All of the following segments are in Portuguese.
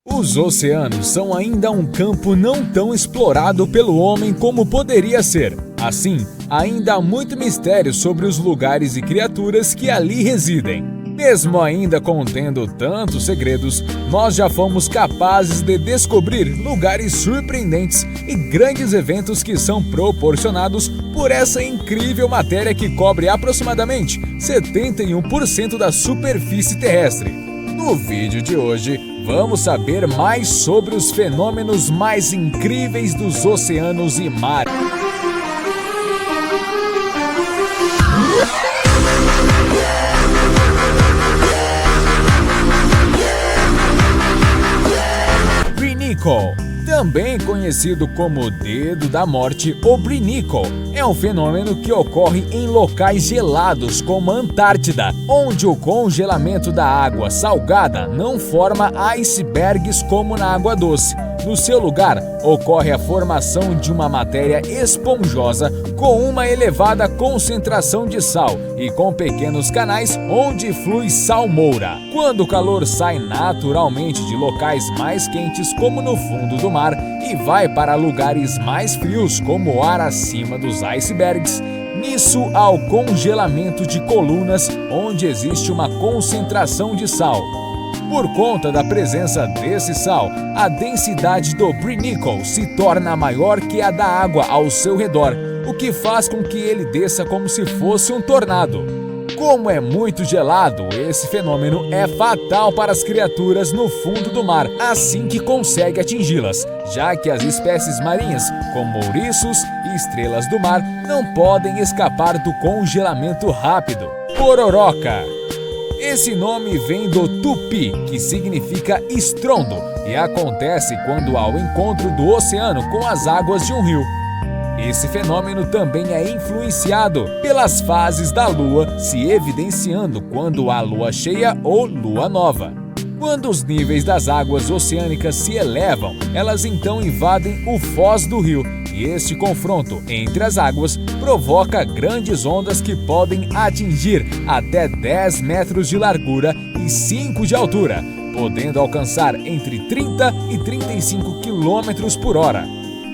Os oceanos são ainda um campo não tão explorado pelo homem como poderia ser. Assim, ainda há muito mistério sobre os lugares e criaturas que ali residem. Mesmo ainda contendo tantos segredos, nós já fomos capazes de descobrir lugares surpreendentes e grandes eventos que são proporcionados por essa incrível matéria que cobre aproximadamente 71% da superfície terrestre. No vídeo de hoje, vamos saber mais sobre os fenômenos mais incríveis dos oceanos e mares. Brinicle, também conhecido como Dedo da Morte ou Brinicle, é um fenômeno que ocorre em locais gelados como a Antártida, onde o congelamento da água salgada não forma icebergs como na água doce. No seu lugar, ocorre a formação de uma matéria esponjosa com uma elevada concentração de sal e com pequenos canais onde flui salmoura. Quando o calor sai naturalmente de locais mais quentes, como no fundo do mar, e vai para lugares mais frios, como o ar acima dos icebergs, nisso há o congelamento de colunas onde existe uma concentração de sal. Por conta da presença desse sal, a densidade do Brinicle se torna maior que a da água ao seu redor, o que faz com que ele desça como se fosse um tornado. Como é muito gelado, esse fenômeno é fatal para as criaturas no fundo do mar assim que consegue atingi-las, já que as espécies marinhas, como ouriços e estrelas do mar, não podem escapar do congelamento rápido. Pororoca. Esse nome vem do tupi, que significa estrondo, e acontece quando há o encontro do oceano com as águas de um rio. Esse fenômeno também é influenciado pelas fases da Lua, se evidenciando quando há lua cheia ou lua nova. Quando os níveis das águas oceânicas se elevam, elas então invadem o foz do rio, e este confronto entre as águas provoca grandes ondas que podem atingir até 10 metros de largura e 5 de altura, podendo alcançar entre 30 e 35 km por hora.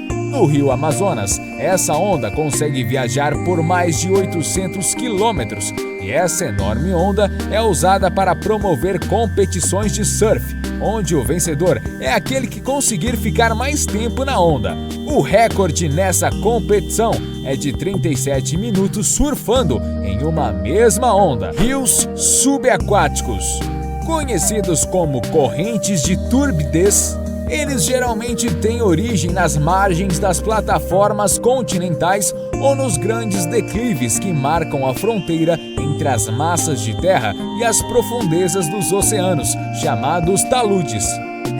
No rio Amazonas, essa onda consegue viajar por mais de 800 quilômetros, e essa enorme onda é usada para promover competições de surf, onde o vencedor é aquele que conseguir ficar mais tempo na onda. O recorde nessa competição é de 37 minutos surfando em uma mesma onda. Rios subaquáticos, conhecidos como correntes de turbidez, eles geralmente têm origem nas margens das plataformas continentais ou nos grandes declives que marcam a fronteira entre as massas de terra e as profundezas dos oceanos, chamados taludes.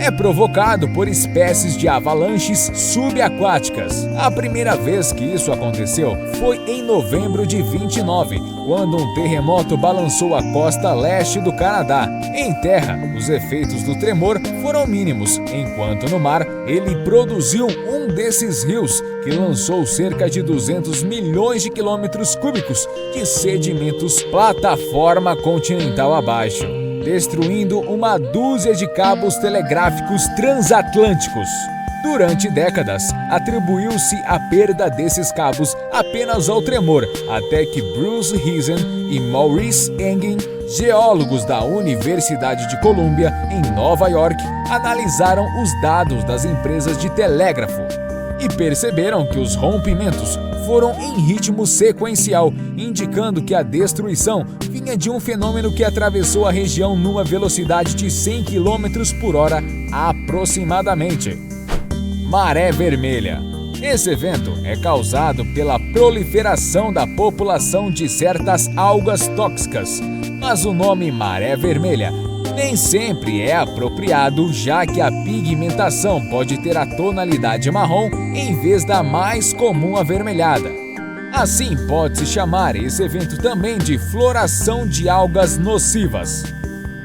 É provocado por espécies de avalanches subaquáticas. A primeira vez que isso aconteceu foi em novembro de 29, quando um terremoto balançou a costa leste do Canadá. Em terra, os efeitos do tremor foram mínimos, enquanto no mar, ele produziu um desses rios que lançou cerca de 200 milhões de quilômetros cúbicos de sedimentos plataforma continental abaixo, destruindo uma dúzia de cabos telegráficos transatlânticos. Durante décadas, atribuiu-se a perda desses cabos apenas ao tremor, até que Bruce Hisen e Maurice Engin, geólogos da Universidade de Columbia, em Nova York, analisaram os dados das empresas de telégrafo e perceberam que os rompimentos foram em ritmo sequencial, indicando que a destruição vinha de um fenômeno que atravessou a região numa velocidade de 100 km por hora aproximadamente. Maré vermelha. Esse evento é causado pela proliferação da população de certas algas tóxicas, mas o nome maré vermelha nem sempre é apropriado, já que a pigmentação pode ter a tonalidade marrom em vez da mais comum avermelhada. Assim, pode-se chamar esse evento também de floração de algas nocivas.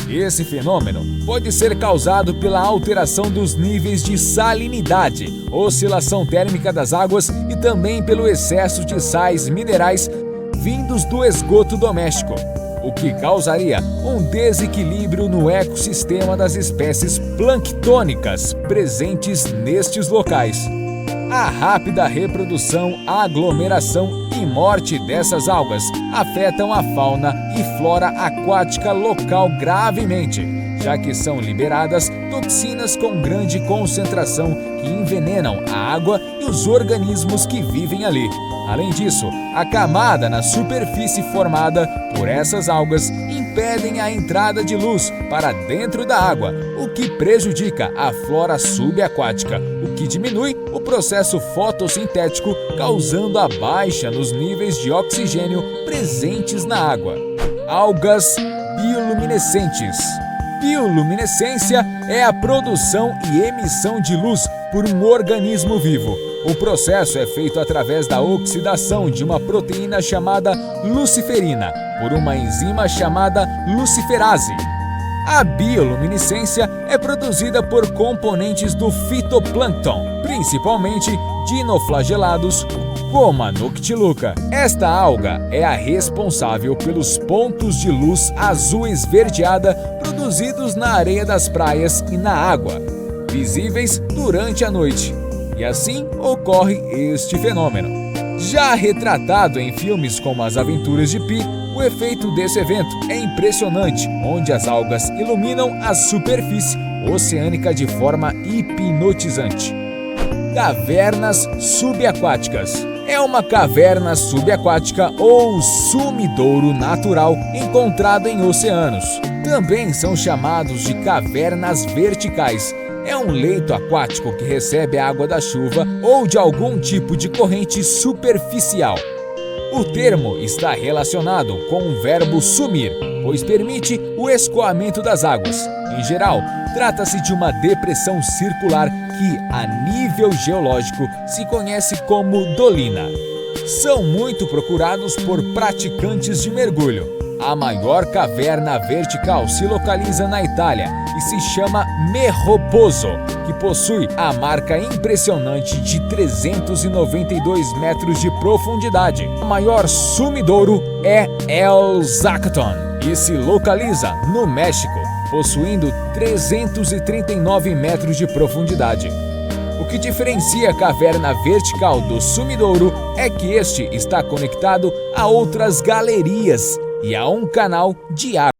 Esse fenômeno pode ser causado pela alteração dos níveis de salinidade, oscilação térmica das águas e também pelo excesso de sais minerais vindos do esgoto doméstico. o que causaria um desequilíbrio no ecossistema das espécies planctônicas presentes nestes locais. A rápida reprodução, aglomeração e morte dessas algas afetam a fauna e flora aquática local gravemente, já que são liberadas toxinas com grande concentração que envenenam a água e os organismos que vivem ali. Além disso, a camada na superfície formada por essas algas impedem a entrada de luz para dentro da água, o que prejudica a flora subaquática, o que diminui o processo fotossintético, causando a baixa nos níveis de oxigênio presentes na água. Algas bioluminescentes. Bioluminescência é a produção e emissão de luz por um organismo vivo. O processo é feito através da oxidação de uma proteína chamada luciferina por uma enzima chamada luciferase. A bioluminescência é produzida por componentes do fitoplâncton, principalmente dinoflagelados, como a Noctiluca. Esta alga é a responsável pelos pontos de luz azul esverdeada produzidos na areia das praias e na água, visíveis durante a noite. E assim ocorre este fenômeno. Já retratado em filmes como As Aventuras de Pi, o efeito desse evento é impressionante, onde as algas iluminam a superfície oceânica de forma hipnotizante. Cavernas subaquáticas. É uma caverna subaquática ou sumidouro natural encontrado em oceanos. Também são chamados de cavernas verticais. É um leito aquático que recebe a água da chuva ou de algum tipo de corrente superficial. O termo está relacionado com o verbo sumir, pois permite o escoamento das águas. Em geral, trata-se de uma depressão circular que, a nível geológico, se conhece como dolina. São muito procurados por praticantes de mergulho. A maior caverna vertical se localiza na Itália e se chama Merroposo, que possui a marca impressionante de 392 metros de profundidade. O maior sumidouro é El Zacaton e se localiza no México, possuindo 339 metros de profundidade. O que diferencia a caverna vertical do sumidouro é que este está conectado a outras galerias e a um canal de água.